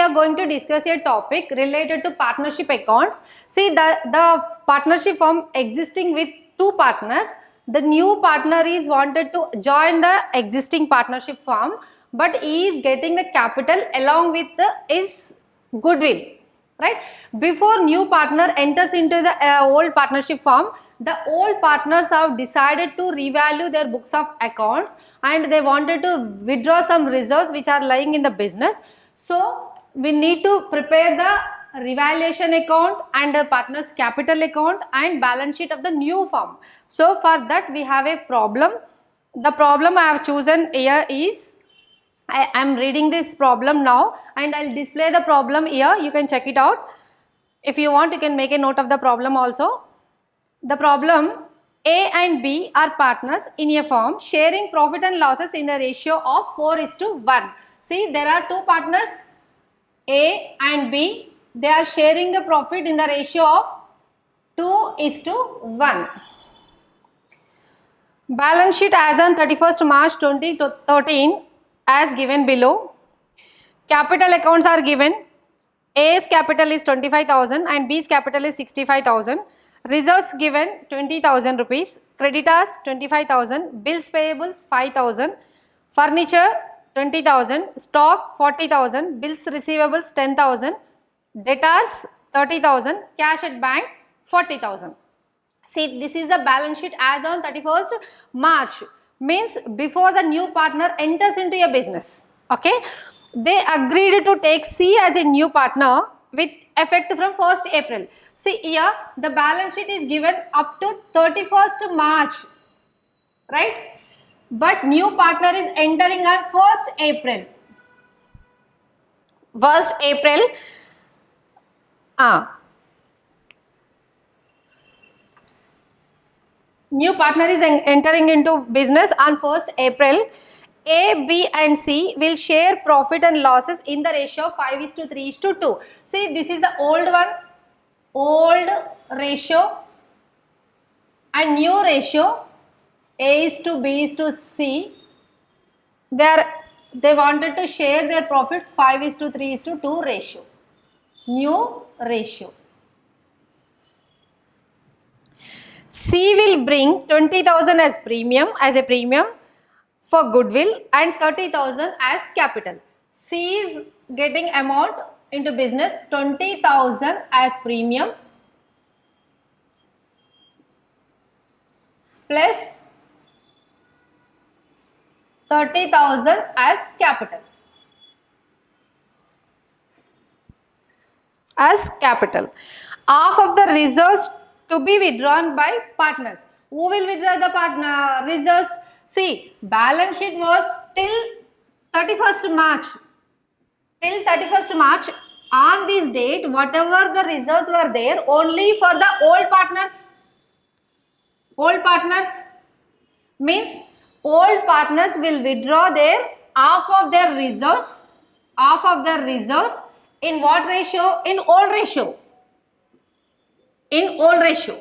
are going to discuss a topic related to partnership accounts. See, the partnership firm existing with two partners. The new partner is wanted to join the existing partnership firm, but he is getting the capital along with his goodwill, right? Before new partner enters into the old partnership firm, the old partners have decided to revalue their books of accounts and they wanted to withdraw some reserves which are lying in the business. So we need to prepare the revaluation account and the partner's capital account and balance sheet of the new firm. So for that we have a problem. The problem I have chosen here is, I am reading this problem now and I will display the problem here. You can check it out. If you want, you can make a note of the problem also. The problem: A and B are partners in a firm sharing profit and losses in the ratio of 4:1. See, there are two partners A and B. They are sharing the profit in the ratio of 2:1. Balance sheet as on 31st March 2013 as given below. Capital accounts are given. A's capital is 25,000 and B's capital is 65,000. Reserves given 20,000 rupees. Creditors 25,000. Bills payables 5,000. Furniture 20,000. Stock 40,000. Bills receivables 10,000. Debtors 30,000. Cash at bank 40,000. See, this is the balance sheet as on 31st March. Means before the new partner enters into a business. Okay. They agreed to take C as a new partner with effect from 1st April. See here, the balance sheet is given up to 31st March, right? But new partner is entering on 1st April. 1st April. New partner is entering into business on 1st April. A, B and C will share profit and losses in the ratio of 5:3:2. See, this is the old one, old ratio and new ratio, A:B:C. They wanted to share their profits 5:3:2 ratio, new ratio. C will bring 20,000 as a premium for goodwill and 30,000 as capital. C is getting amount into business 20,000 as premium plus 30,000 as capital. Half of the reserves to be withdrawn by partners. Who will withdraw the reserves? See, balance sheet was till 31st March. Till 31st March, on this date, whatever the reserves were there, only for the old partners. Old partners means old partners will withdraw their half of their reserves in what ratio? In old ratio. In old ratio.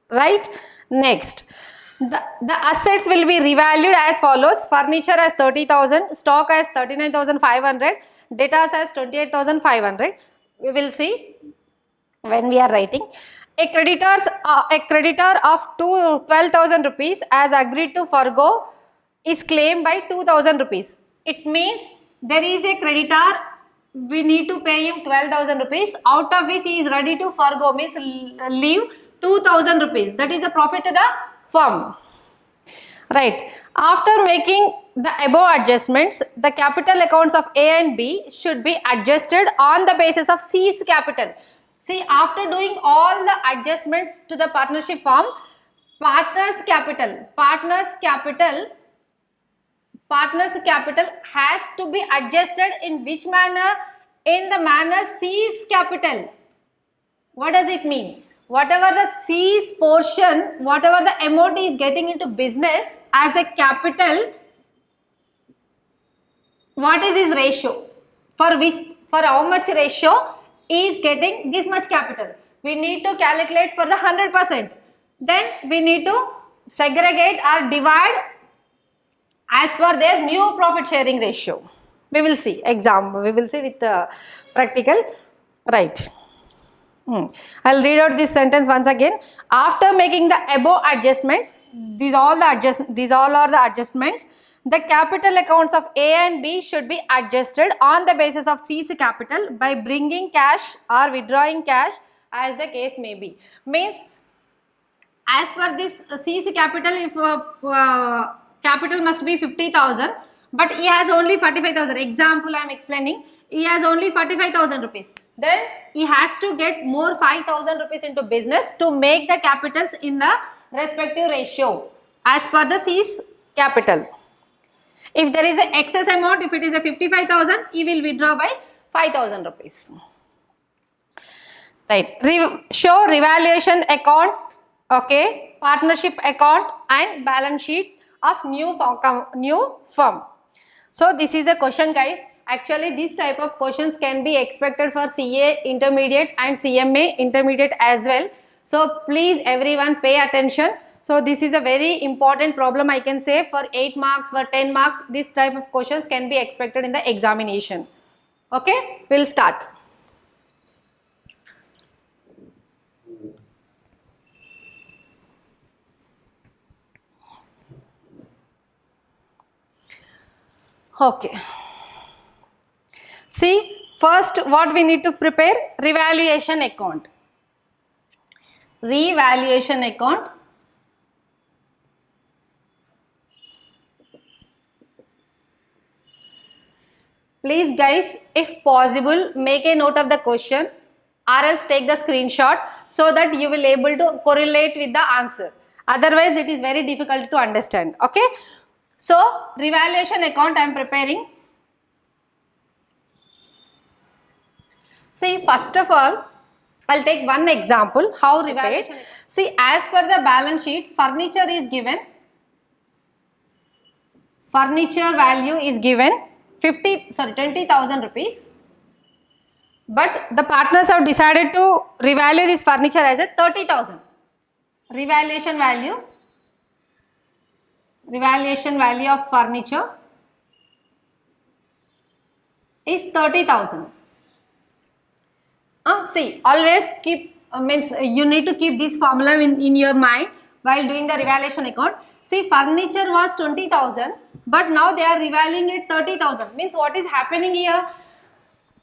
Right? Next. The assets will be revalued as follows: furniture as 30,000, stock as 39,500, debtors as 28,500. We will see when we are writing. A creditor of 12,000 rupees as agreed to forgo is claimed by 2,000 rupees. It means there is a creditor, we need to pay him 12,000 rupees, out of which he is ready to forgo, means leave 2,000 rupees. That is a profit to the firm. Right. After making the above adjustments, the capital accounts of A and B should be adjusted on the basis of C's capital. See, after doing all the adjustments to the partnership firm, partner's capital has to be adjusted in which manner? In the manner C's capital. What does it mean? Whatever the C's portion, whatever the amount is getting into business as a capital, what is his ratio? For how much ratio is getting this much capital? We need to calculate for the 100%. Then we need to segregate or divide as per their new profit sharing ratio. We will see example. We will see with practical. Right. I'll read out this sentence once again. After making the above adjustments, these all are the adjustments. The capital accounts of A and B should be adjusted on the basis of C's capital by bringing cash or withdrawing cash as the case may be. Means as per this C's capital, if capital must be 50,000, but he has only 45,000. Example I am explaining. He has only 45,000 rupees. Then he has to get more 5,000 rupees into business to make the capitals in the respective ratio as per the C's capital. If there is an excess amount, if it is a 55,000, he will withdraw by 5,000 rupees. Right. Show revaluation account, okay, partnership account and balance sheet of new firm. So this is a question, guys. Actually, this type of questions can be expected for CA intermediate and CMA intermediate as well. So please everyone pay attention. So this is a very important problem, I can say, for 8 marks, for 10 marks, this type of questions can be expected in the examination. Okay, we'll start. Okay. See, first what we need to prepare? Revaluation account. Revaluation account. Please guys, if possible, make a note of the question or else take the screenshot so that you will able to correlate with the answer. Otherwise, it is very difficult to understand. Okay. So, revaluation account I am preparing. See, first of all, I'll take one example how revaluation. See, as per the balance sheet, furniture is given. Furniture value is given 20,000 rupees. But the partners have decided to revalue this furniture as a 30,000. Revaluation value of furniture is 30,000. See, always keep, means you need to keep this formula in your mind while doing the revaluation account. See, furniture was 20,000, but now they are revaluing it 30,000. Means what is happening here?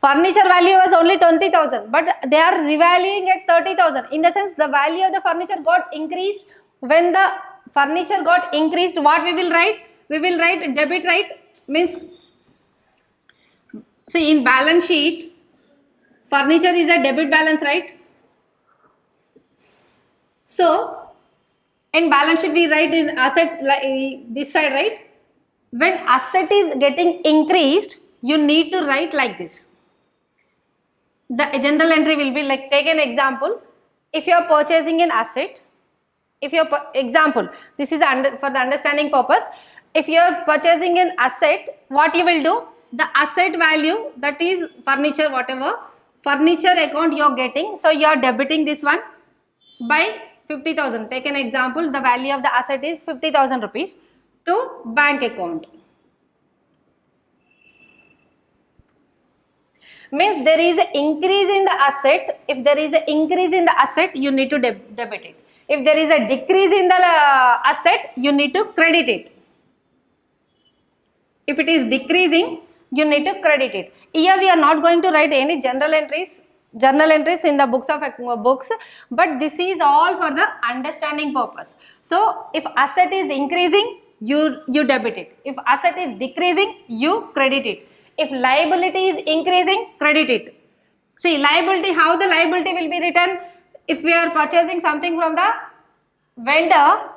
Furniture value was only 20,000, but they are revaluing at 30,000. In the sense, the value of the furniture got increased. When the furniture got increased, what we will write? We will write debit, right? Means, see, in balance sheet, furniture is a debit balance, right? So, in balance sheet we write in asset like this side, right? When asset is getting increased, you need to write like this. The general entry will be like, take an example. If you are purchasing an asset, if you are, example, this is for the understanding purpose. If you are purchasing an asset, what you will do? The asset value, that is furniture, whatever, furniture account you are getting. So, you are debiting this one by 50,000. Take an example, the value of the asset is 50,000 rupees to bank account. Means there is an increase in the asset. If there is an increase in the asset, you need to debit it. If there is a decrease in the asset, you need to credit it. If it is decreasing, you need to credit it. Here we are not going to write any journal entries in the books, but this is all for the understanding purpose. So, if asset is increasing, you debit it. If asset is decreasing, you credit it. If liability is increasing, credit it. See, liability, how the liability will be written? If we are purchasing something from the vendor,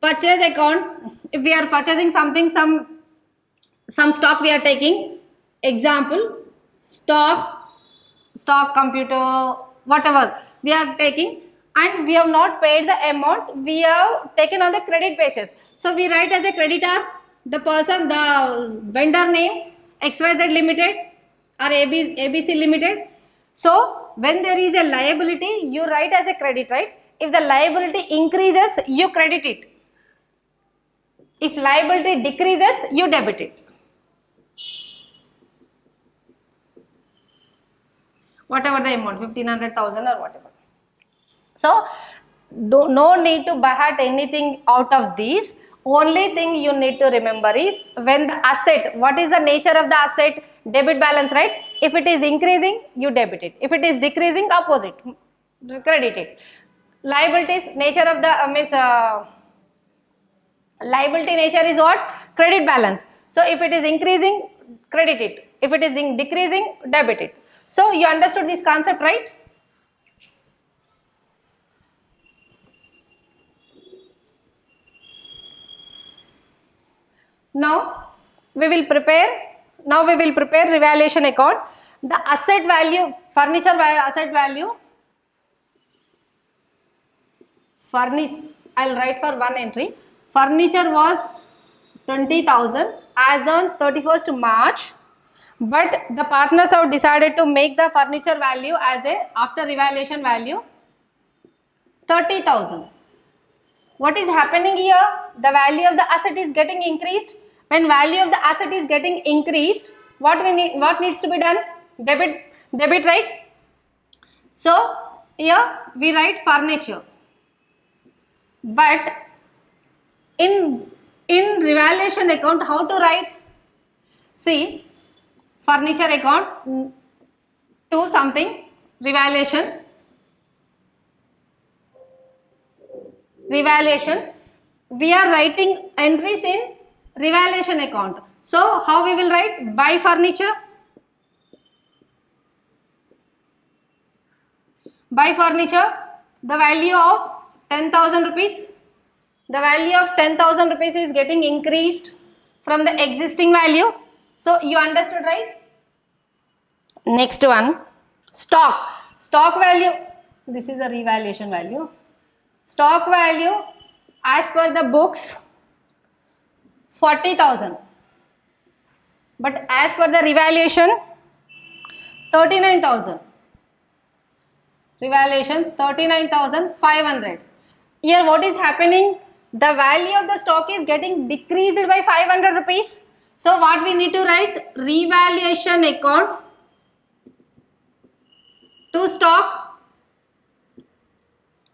purchase account, if we are purchasing something, some stock we are taking, example, stock, computer, whatever we are taking, and we have not paid the amount, we have taken on the credit basis. So, we write as a creditor, the person, the vendor name, XYZ Limited or ABC Limited. So, when there is a liability, you write as a credit, right? If the liability increases, you credit it. If liability decreases, you debit it. whatever the amount, 1500,000 or whatever. So no need to by heart anything out of these. Only thing you need to remember is when the asset, what is the nature of the asset? Debit balance, right? If it is increasing, you debit it. If it is decreasing, opposite, credit it. Liabilities, nature of the liability nature is what? Credit balance. So if it is increasing, credit it. If it is decreasing, debit it. So you understood this concept, right? Now we will prepare revaluation account. The asset value, furniture asset value, furniture, I will write for one entry. Furniture was 20,000 as on 31st March, but the partners have decided to make the furniture value as a after revaluation value 30,000. What is happening here? The value of the asset is getting increased. When value of the asset is getting increased, what needs to be done? Debit, right? So here we write furniture. But in revaluation account, how to write? See, furniture account to something, revaluation, we are writing entries in revaluation account. So how we will write? Buy furniture, the value of 10,000 rupees. The value of 10,000 rupees is getting increased from the existing value. So you understood, right? Next one, stock value. This is a revaluation value. Stock value as per the books 40,000, but as per the revaluation 39,000. Revaluation 39,500. Here what is happening? The value of the stock is getting decreased by 500 rupees. So what we need to write? Revaluation account to stock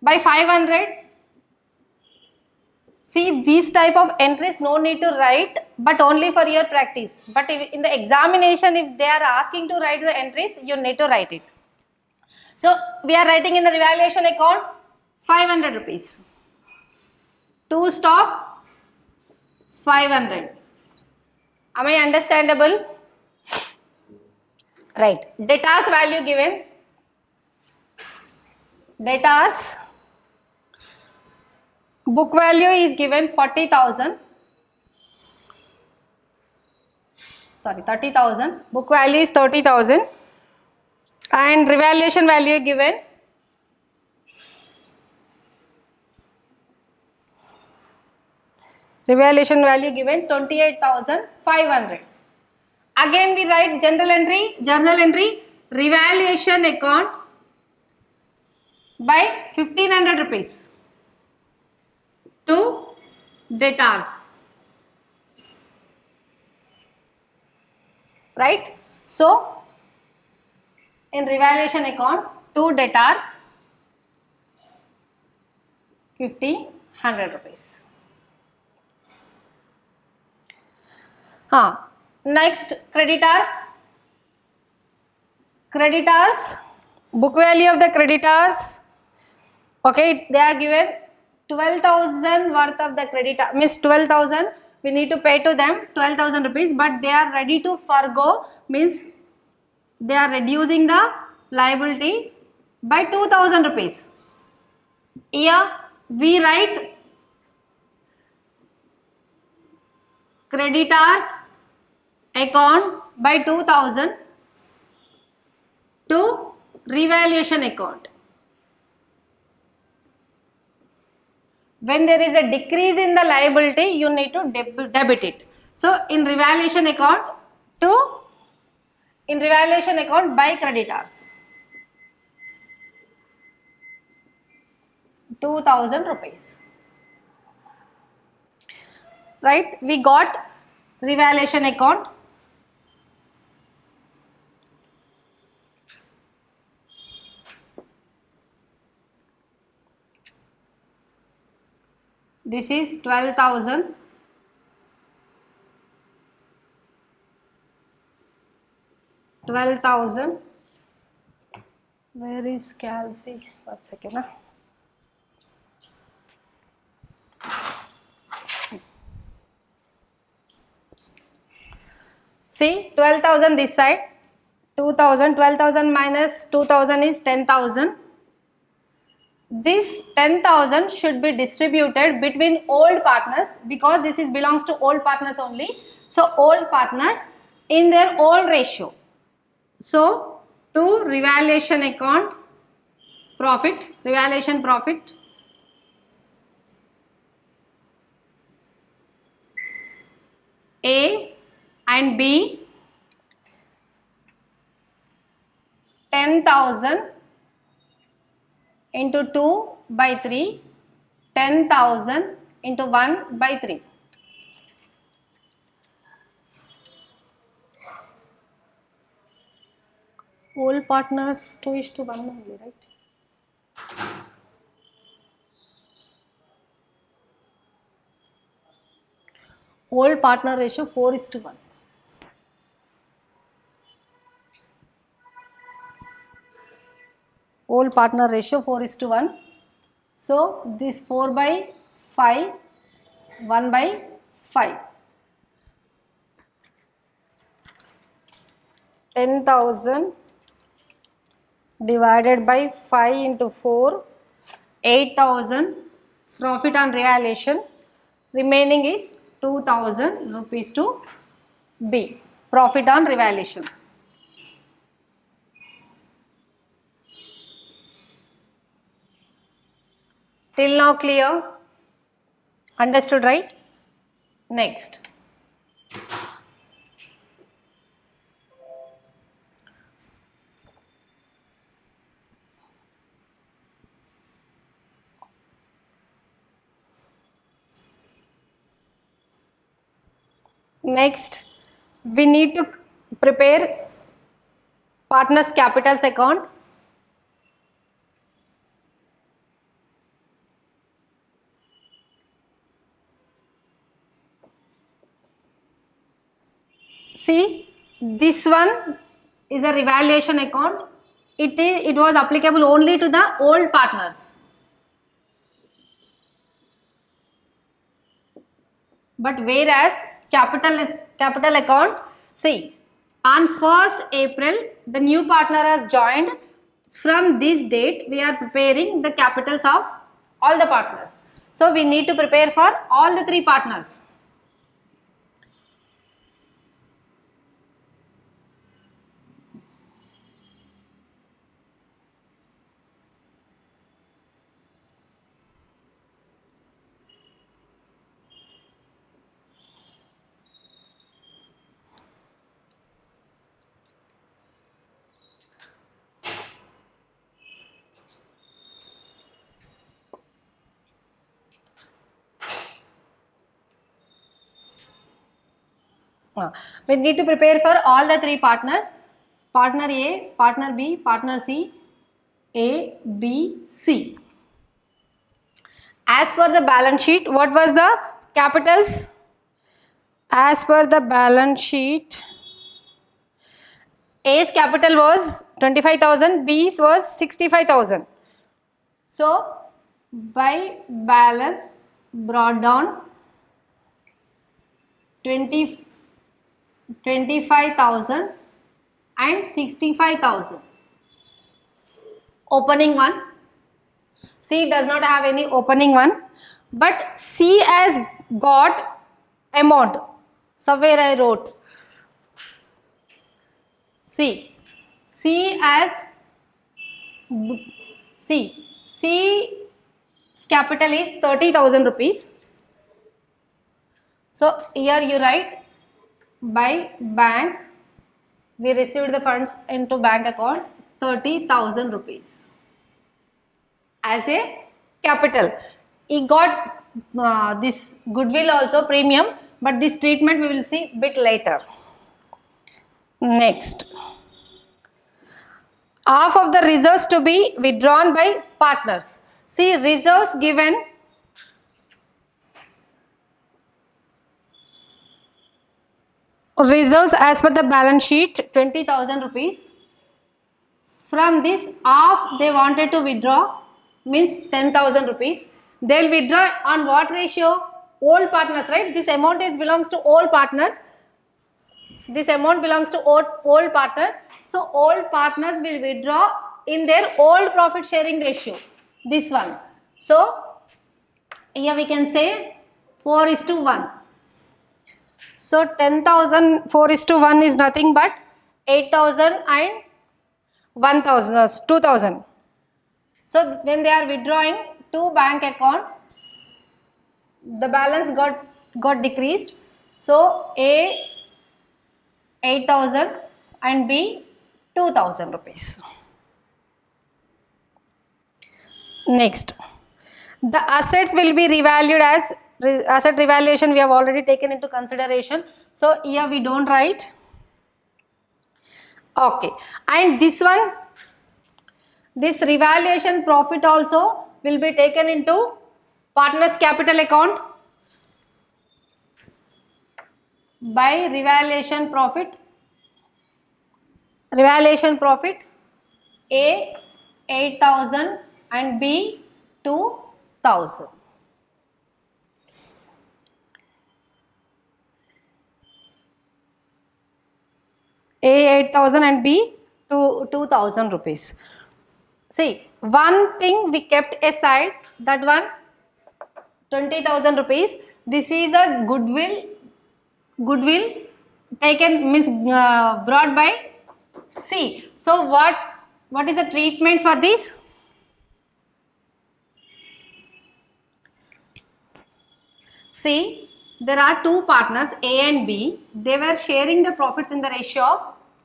by 500. See, these type of entries no need to write, but only for your practice. But if in the examination, if they are asking to write the entries, you need to write it. So we are writing in the revaluation account 500 rupees. To stock 500. Am I understandable? Right. Debtors value given. Debtors book value is given 40,000. Sorry, 30,000. Book value is 30,000. And revaluation value given Revaluation value given 28,500. Again we write journal entry, revaluation account by 1,500 rupees to debtors. Right? So, in revaluation account to debtors 1,500 rupees. Next, creditors, book value of the creditors, okay, they are given 12,000 worth of the creditor, means 12,000 we need to pay to them, 12,000 rupees, but they are ready to forgo, means they are reducing the liability by 2,000 rupees. Here we write creditors account by 2,000 to revaluation account. When there is a decrease in the liability, you need to debit it. So in revaluation account by creditors 2,000 rupees. Right? We got revaluation account. This is 12,000. 12,000. Where is Calci? 1 second. See, 12,000 this side, 2,000, 12,000 minus 2,000 is 10,000. This 10,000 should be distributed between old partners because this is belongs to old partners only. So, old partners in their old ratio. So, to revaluation account, profit, revaluation profit. A and B, 10,000 into 2 by 3, 10,000 into 1 by 3. All partners 2:1 only, right? All partner ratio 4:1. All partner ratio 4:1. So this 4 by 5, 1 by 5. 10,000 divided by 5 into 4, 8,000 profit on revaluation. Remaining is 2,000 rupees to B, profit on revaluation. Till now clear? Understood, right? Next. Next, we need to prepare partners capitals account. See, this one is a revaluation account. It was applicable only to the old partners. But whereas capital account, see, on 1st April, the new partner has joined. From this date, we are preparing the capitals of all the partners. So, we need to prepare for all the 3 partners. We need to prepare for all the 3 partners, partner A, partner B, partner C, A, B, C. As per the balance sheet, what was the capitals? As per the balance sheet, A's capital was 25,000, B's was 65,000. So, by balance brought down 25,000 and 65,000. Opening one. C does not have any opening one, but C has got amount. Somewhere I wrote. C's capital is 30,000 rupees. So here you write, by bank we received the funds into bank account 30,000 rupees as a capital. He got this goodwill also premium, but this treatment we will see bit later. Next, half of the reserves to be withdrawn by partners. See, reserves given reserves as per the balance sheet 20,000 rupees. From this half they wanted to withdraw, means 10,000 rupees. They will withdraw on what ratio? All partners, right? This amount belongs to all partners. This amount belongs to all partners. So all partners will withdraw in their old profit sharing ratio. This one. So here we can say 4:1. So 10,000 4:1 is nothing but 8,000 and 1,000 2,000. So when they are withdrawing to bank account, the balance got decreased. So A 8,000 and B 2,000 rupees. Next, the assets will be revalued as asset revaluation we have already taken into consideration. So here we don't write. Okay, and this one, this revaluation profit also will be taken into partners capital account by revaluation profit. Revaluation profit A 8,000 and B 2,000. A 8,000 and B 2,000 rupees. See, one thing we kept aside, that one 20,000 rupees. This is a goodwill taken, means brought by C. So what is the treatment for this? See, there are two partners A and B. They were sharing the profits in the ratio of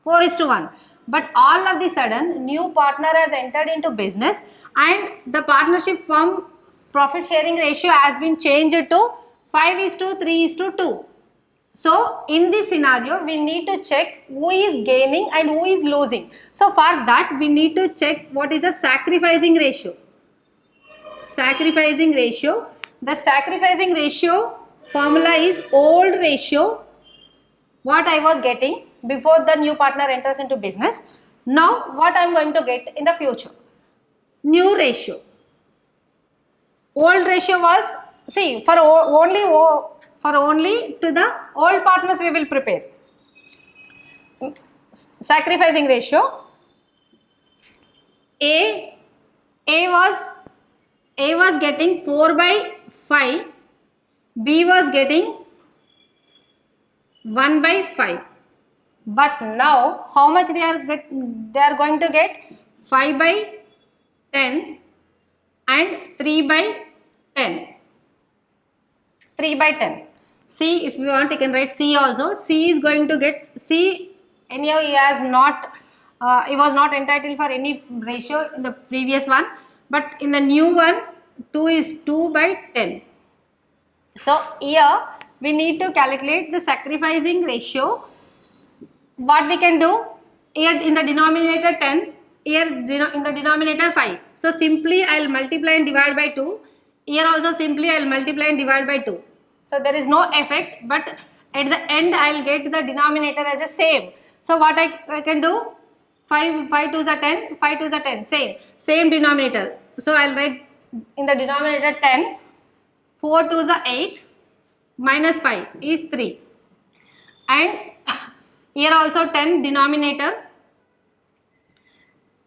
4:1. But all of the sudden, new partner has entered into business and the partnership firm profit sharing ratio has been changed to 5:3:2. So in this scenario, we need to check who is gaining and who is losing. So for that, we need to check what is the sacrificing ratio. Sacrificing ratio. The sacrificing ratio formula is old ratio, what I was getting before the new partner enters into business. Now what I am going to get in the future. New ratio. Old ratio was, see, for only to the old partners we will prepare. Sacrificing ratio. A was getting 4/5. B was getting 1/5. But now how much they are going to get? 5/10 and 3/10. 3/10. C, if you want, you can write C also. C is going to get, C anyhow he has not, he was not entitled for any ratio in the previous one, but in the new one 2:10. So here we need to calculate the sacrificing ratio. What we can do, here in the denominator 10, here in the denominator 5. So simply I will multiply and divide by 2. Here also simply I will multiply and divide by 2. So there is no effect, but at the end I will get the denominator as a same. So what I can do, 5 2s are 10, 5 2s are 10, same denominator. So I will write in the denominator 10, 4 2s are 8, minus 5 is 3. And here also 10 denominator,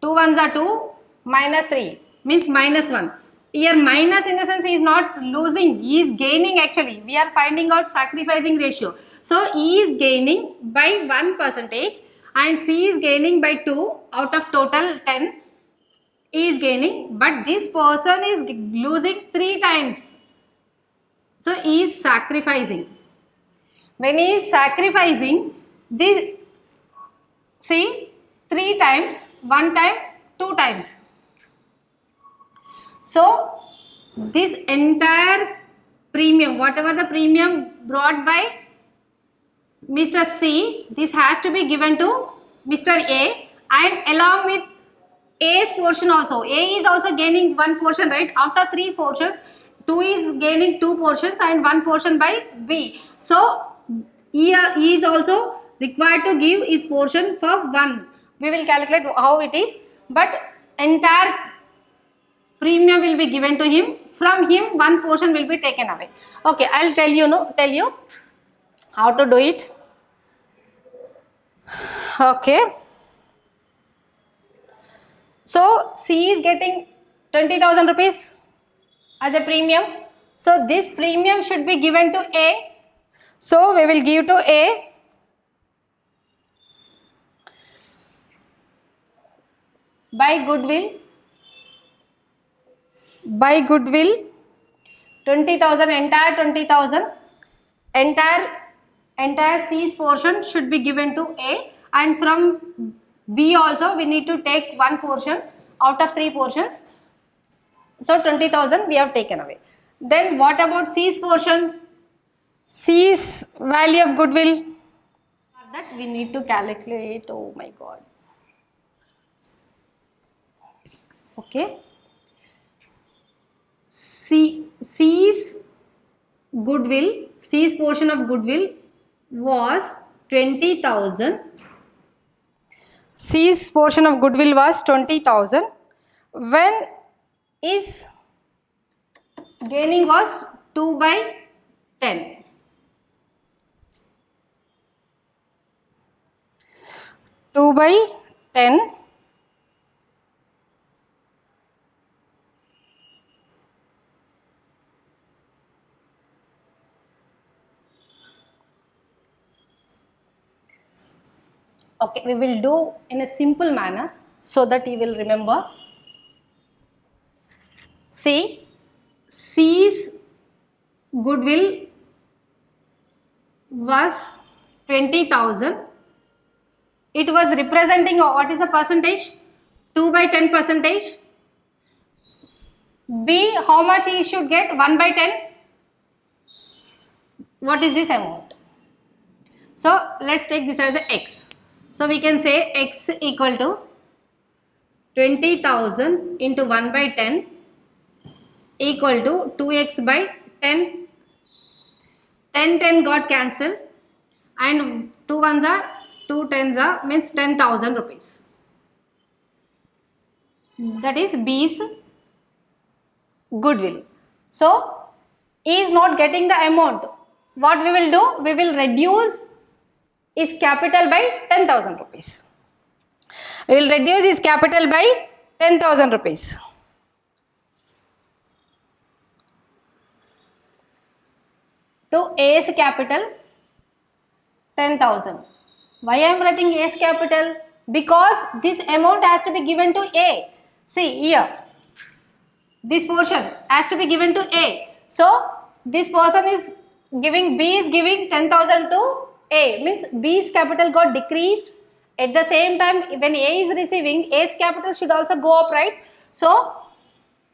2 1s are 2, minus 3 means minus 1. Here minus in the sense he is not losing, he is gaining actually. We are finding out sacrificing ratio. So he is gaining by 1% and C is gaining by 2 out of total 10. He is gaining, but this person is losing 3 times. So he is sacrificing. When he is sacrificing, this, see, 3 times, 1 time, 2 times. So this entire premium, whatever the premium brought by Mr. C, this has to be given to Mr. A, and along with A's portion also. A is also gaining 1 portion, right? After 3 portions, 2 is gaining 2 portions and 1 portion by B. So he is also required to give his portion for 1. We will calculate how it is, but entire premium will be given to him. From him, one portion will be taken away. Okay, I'll tell you how to do it. Okay. So C is getting 20,000 rupees as a premium. So this premium should be given to A. So we will give to A. By goodwill, 20,000, entire 20,000, entire C's portion should be given to A, and from B also we need to take one portion out of 3 portions. So 20,000 we have taken away. Then what about C's portion? C's value of goodwill, that we need to calculate. Oh my god. Okay. C's goodwill, C's portion of goodwill was 20,000. C's portion of goodwill was 20,000 when his gaining was 2 by 10. 2 by 10. Okay, we will do in a simple manner so that you will remember. See, C's goodwill was 20,000. It was representing what is the percentage? 2 by 10 percentage. B, how much he should get? 1 by 10. What is this amount? So let's take this as a X. So we can say X equal to 20,000 into 1 by 10 equal to 2x by 10. 10 got cancelled, and 2 ones are 2 tens are means 10,000 rupees. That is B's goodwill. So he is not getting the amount. What we will do? We will reduce his capital by 10,000 rupees. We will reduce his capital by 10,000 rupees. To A's capital 10,000. Why I am writing A's capital? Because this amount has to be given to A. See here, this portion has to be given to A. So this person is giving, B is giving 10,000 to A, means B's capital got decreased. At the same time, when A is receiving, A's capital should also go up, right? So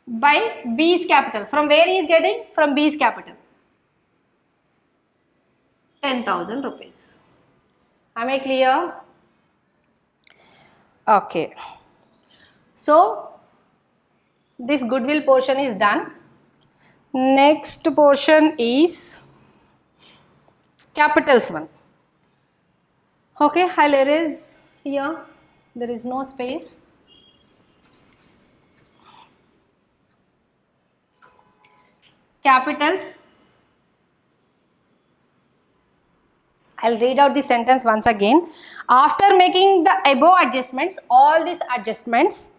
by B's capital, from where he is getting? From B's capital, 10,000 rupees. Am I clear? Okay. So this goodwill portion is done. Next portion is capitals one. Okay, I'll erase here. There is no space. Capitals. I'll read out the sentence once again. After making the above adjustments, all these adjustments,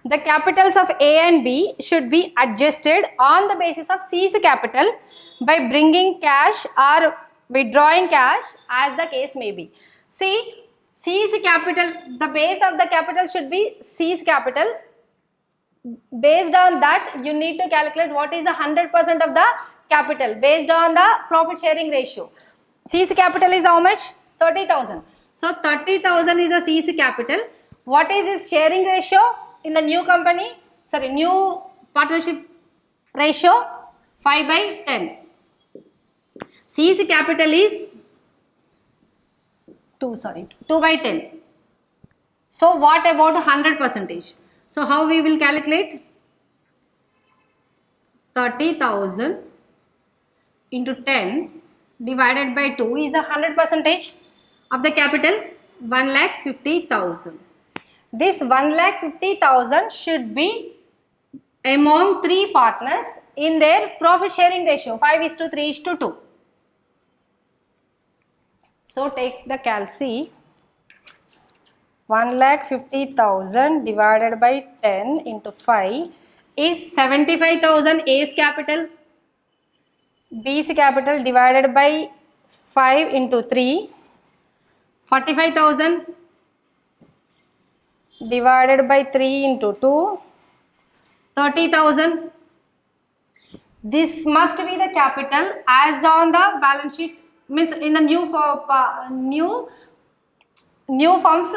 the capitals of A and B should be adjusted on the basis of C's capital by bringing cash or withdrawing cash, as the case may be. See, C's capital, the base of the capital should be C's capital. Based on that, you need to calculate what is the 100% of the capital based on the profit sharing ratio. C's capital is how much? 30,000. So 30,000 is a C's capital. What is his sharing ratio in the new company? Sorry, new partnership ratio? 5 by 10. C's capital is 2 by 10. So what about 100%? So how we will calculate? 30,000 into 10 divided by 2 is 100% of the capital 1,50,000. This 1,50,000 should be among 3 partners in their profit sharing ratio 5:3:2. So take the calci. 1,50,000 divided by 10 into 5 is 75,000 A's capital. B's capital divided by 5 into 3, 45,000 divided by 3 into 2, 30,000. This must be the capital as on the balance sheet, means in the new firm's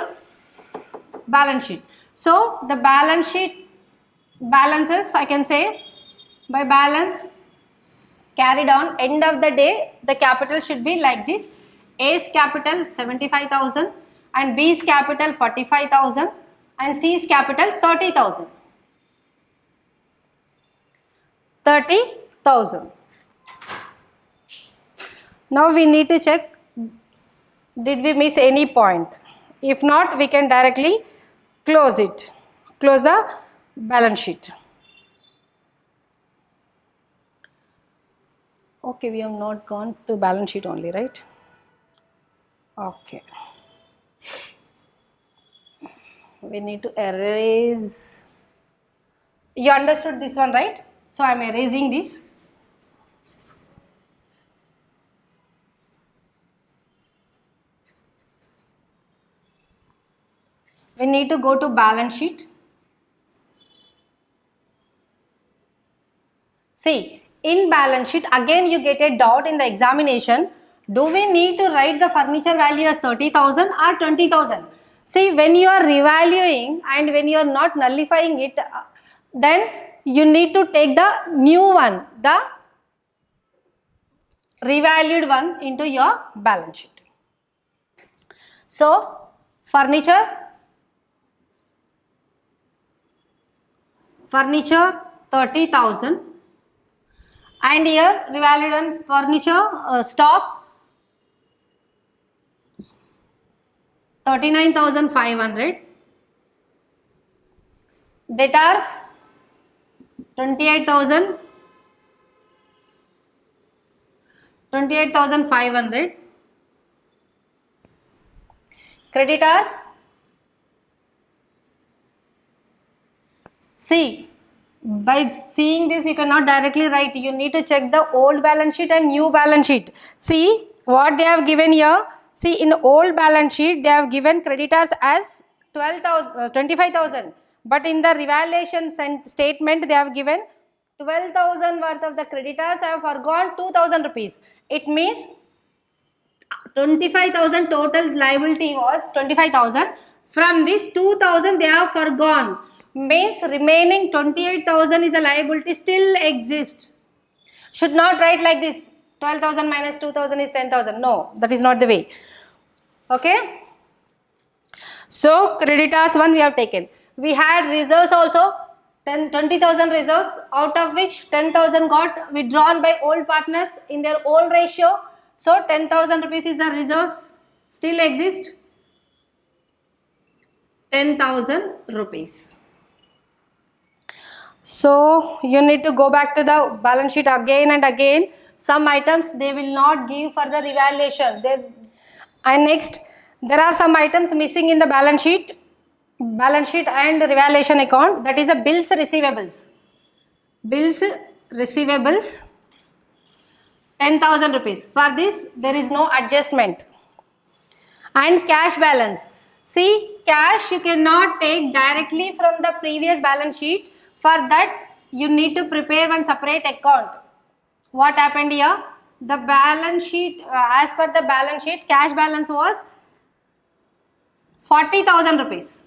balance sheet. So the balance sheet balances, I can say, by balance carried on, end of the day the capital should be like this: A's capital 75,000 and B's capital 45,000 and C's capital 30,000. 30,000. Now we need to check, did we miss any point? If not, we can directly close it, close the balance sheet. Okay, we have not gone to balance sheet only, right? Okay. We need to erase. You understood this one, right? So I am erasing this. We need to go to balance sheet. See, in balance sheet again you get a doubt in the examination. Do we need to write the furniture value as 30,000 or 20,000? See, when you are revaluing and when you are not nullifying it, then you need to take the new one, the revalued one into your balance sheet. So, furniture 30,000 and here revalued one furniture stock 39,500, debtors 28,500, creditors, see, by seeing this you cannot directly write, you need to check the old balance sheet and new balance sheet. See what they have given here. See, in old balance sheet they have given creditors as 25,000, but in the revaluation statement they have given 12,000 worth of the creditors have forgone 2,000 rupees. It means 25,000 total liability was 25,000. From this 2,000 they have forgone. Means remaining 28,000 is a liability still exists. Should not write like this, 12,000 minus 2,000 is 10,000. No, that is not the way. Okay. So creditors one we have taken. We had reserves also, 20,000 reserves, out of which 10,000 got withdrawn by old partners in their old ratio. So 10,000 rupees is the reserves still exist, 10,000 rupees. So you need to go back to the balance sheet again and again. Some items they will not give for the revaluation. And next there are some items missing in the balance sheet and revaluation account, that is a bills receivables. Bills receivables 10,000 rupees. For this there is no adjustment. And cash balance. See, cash you cannot take directly from the previous balance sheet. For that you need to prepare one separate account. What happened here? The balance sheet, as per the balance sheet, cash balance was 40,000 rupees.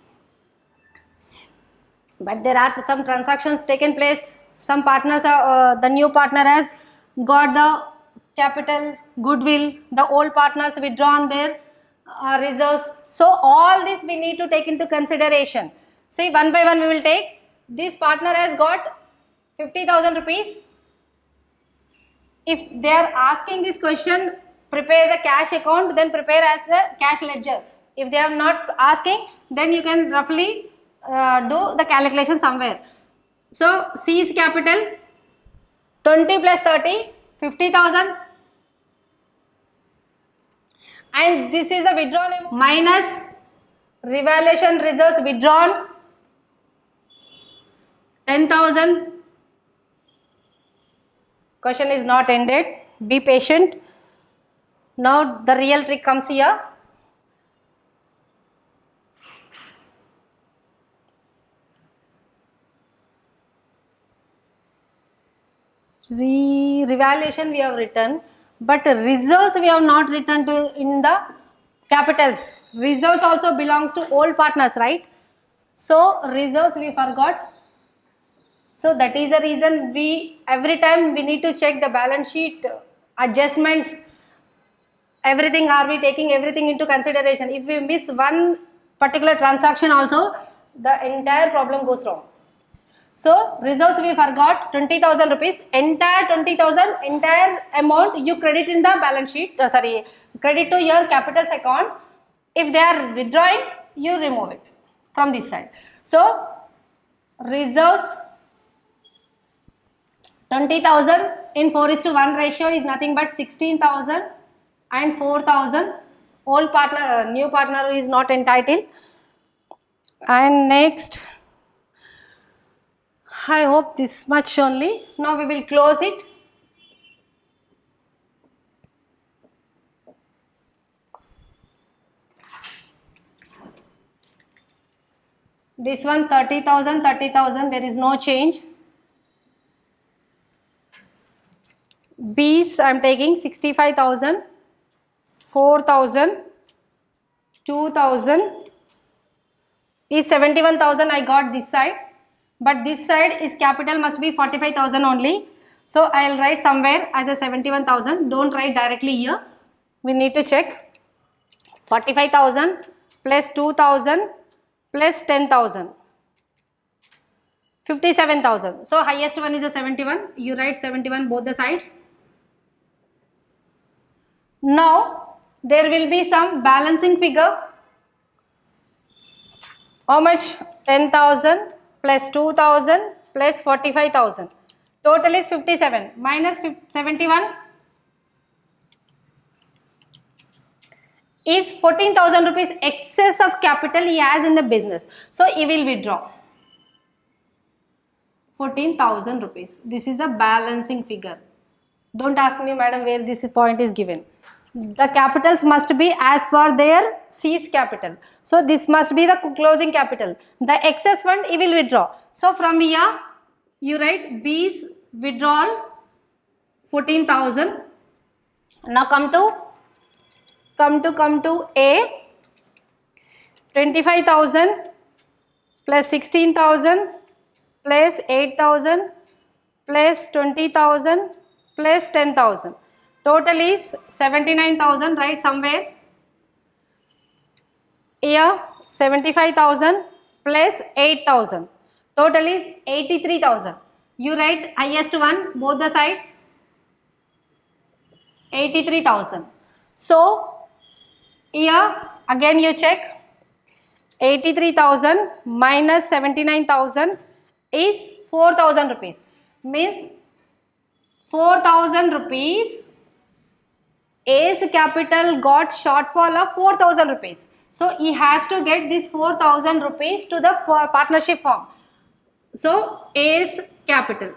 But there are some transactions taken place. Some partners, the new partner has got the capital, goodwill, the old partners withdrawn their reserves. So all this we need to take into consideration. See, one by one we will take. This partner has got 50,000 rupees. If they are asking this question, prepare the cash account, then prepare as a cash ledger. If they are not asking, then you can roughly do the calculation somewhere. So C is capital, 20 plus 30, 50,000, and this is the withdrawn amount minus revaluation reserves withdrawn 10,000. Question is not ended. Be patient. Now the real trick comes here. Revaluation we have written, but reserves we have not written to in the capitals. Reserves also belongs to old partners, right? So reserves we forgot. So that is the reason we every time we need to check the balance sheet adjustments. Everything, are we taking everything into consideration? If we miss one particular transaction also, the entire problem goes wrong. So reserves we forgot 20,000 rupees, entire 20,000, entire amount you credit in the balance sheet, credit to your capitals account. If they are withdrawing, you remove it from this side. So reserves 20,000 in 4:1 ratio is nothing but 16,000 and 4,000. Old partner, new partner is not entitled. And next, I hope this much only. Now we will close it. This one 30,000, 30,000, there is no change. B's I am taking 65,000, 4,000, 2,000 is 71,000 I got this side, but this side is capital must be 45,000 only. So I will write somewhere as a 71,000, don't write directly here, we need to check 45,000 plus 2,000 plus 10,000. 57,000. So highest one is a 71. You write 71 both the sides. Now there will be some balancing figure. How much? 10,000 plus 2,000 plus 45,000. Total is 57 minus 71 is 14,000 rupees excess of capital he has in the business. So he will withdraw 14,000 rupees. This is a balancing figure. Don't ask me, madam, where this point is given. The capitals must be as per their C's capital. So this must be the closing capital. The excess fund he will withdraw. So from here you write B's withdrawal 14,000. Now come to A, 25,000 plus 16,000 plus 8,000 plus 20,000 plus 10,000. Total is 79,000, right somewhere. Here 75,000 plus 8,000. Total is 83,000. You write highest one both the sides. 83,000. So here again you check 83,000 minus 79,000 is 4,000 rupees. Means 4,000 rupees A's capital got shortfall of 4,000 rupees. So he has to get this 4,000 rupees to the partnership firm. So A's capital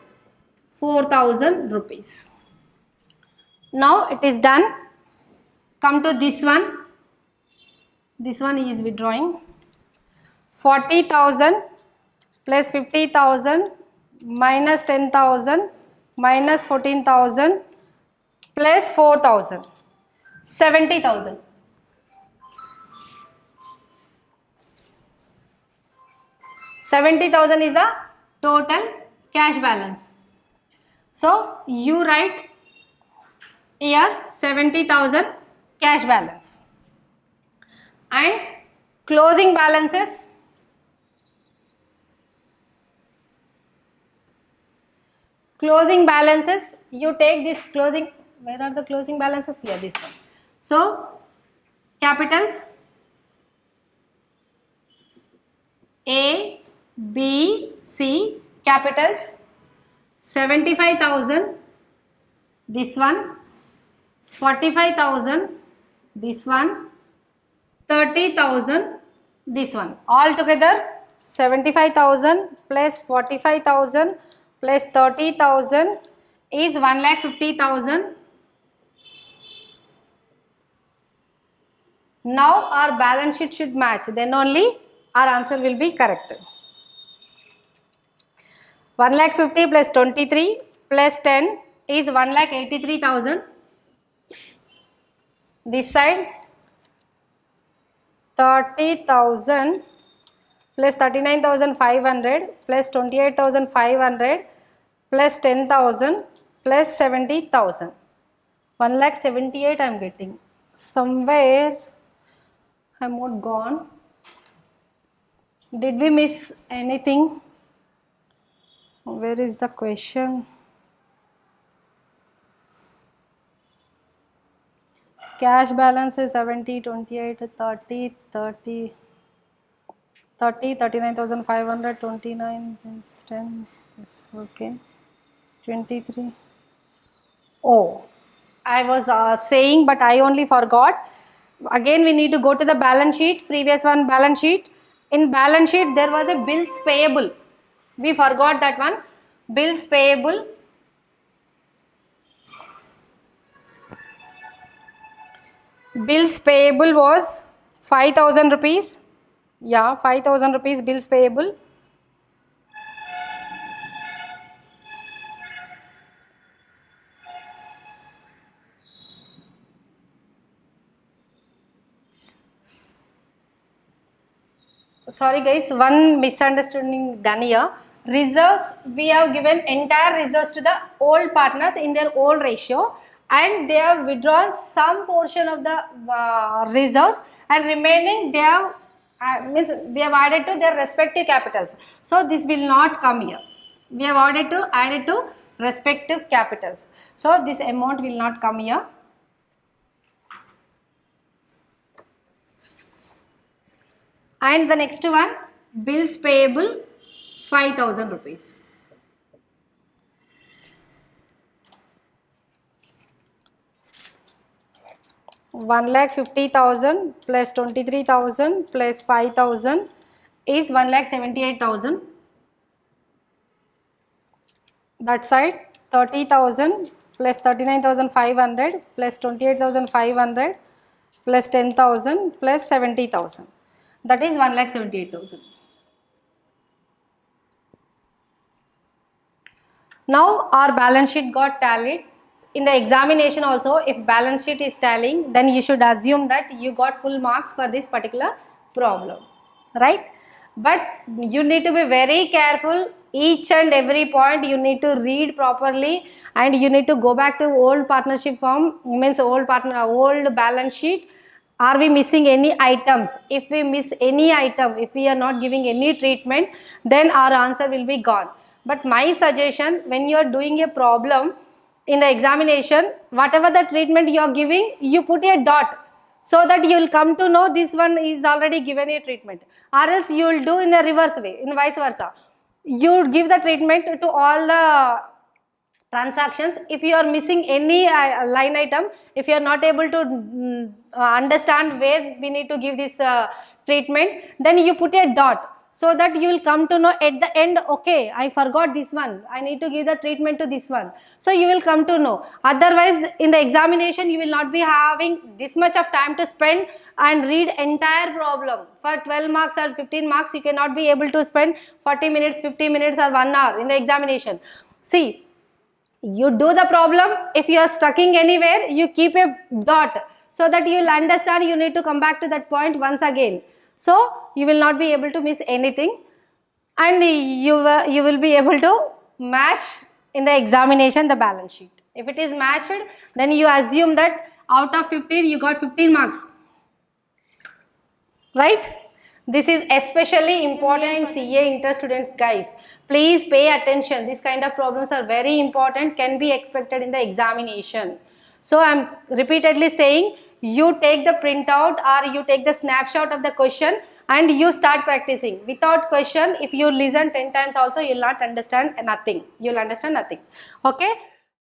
4,000 rupees. Now it is done. Come to this one. This one he is withdrawing 40,000 plus 50,000 minus 10,000 minus 14,000 plus 4,000. 70,000. 70,000 is the total cash balance. So you write here 70,000 cash balance and closing balances. Closing balances, you take this closing Where are the closing balances? Here, this one. So, capitals A, B, C, capitals 75,000, this one, 45,000, this one, 30,000, this one. All together 75,000 plus 45,000 plus 30,000 is 1,50,000. Now our balance sheet should match, then only our answer will be correct. 1,50,000 plus 23 plus 10 is 1,83,000. This side 30,000 plus 39,500 plus 28,500 plus 10,000 plus 70,000. 1,78,000 I am getting. Somewhere I am not gone. Did we miss anything? Where is the question? Cash balance is 70, 28, 30, 30, 30, 39,500, 29, this 10, this, okay, 23. Oh, I was saying, but I only forgot. Again, we need to go to the balance sheet, previous one balance sheet. In balance sheet, there was a bills payable. We forgot that one. Bills payable. Bills payable was 5,000 rupees. Yeah, 5,000 rupees bills payable. Sorry guys, one misunderstanding done here. Reserves, we have given entire reserves to the old partners in their old ratio, and they have withdrawn some portion of the reserves, and remaining they have we have added to their respective capitals. So this will not come here. We have added to respective capitals. So this amount will not come here. And the next one, bills payable 5,000 rupees. One lakh 50,000 plus 23,000 plus 5,000 is 1,78,000. That side 30,000 plus 39,500 plus 28,500 plus 10,000 plus 70,000. That is 1,78,000. Now our balance sheet got tallied. In the examination also, if balance sheet is tallying, then you should assume that you got full marks for this particular problem, right? But you need to be very careful. Each and every point you need to read properly, and you need to go back to old partnership form, means old balance sheet. Are we missing any items? If we miss any item, if we are not giving any treatment, then our answer will be gone. But my suggestion, when you are doing a problem in the examination, whatever the treatment you are giving, you put a dot, so that you will come to know this one is already given a treatment, or else you will do in a reverse way, in vice versa. You give the treatment to all the transactions. If you are missing any line item, if you are not able to understand where we need to give this treatment, then you put a dot, so that you will come to know at the end, okay, I forgot this one, I need to give the treatment to this one. So you will come to know. Otherwise, in the examination, you will not be having this much of time to spend and read entire problem. For 12 marks or 15 marks, you cannot be able to spend 40 minutes, 50 minutes or 1 hour in the examination. See, you do the problem. If you are stucking anywhere, you keep a dot, so that you will understand you need to come back to that point once again. So you will not be able to miss anything, and you will be able to match in the examination the balance sheet. If it is matched, then you assume that out of 15 you got 15 marks, right? This is especially important for CA inter students, guys. Please pay attention. This kind of problems are very important, can be expected in the examination. So I am repeatedly saying, you take the printout or you take the snapshot of the question and you start practicing. Without question, if you listen 10 times also, you will not understand nothing. You will understand nothing. Okay.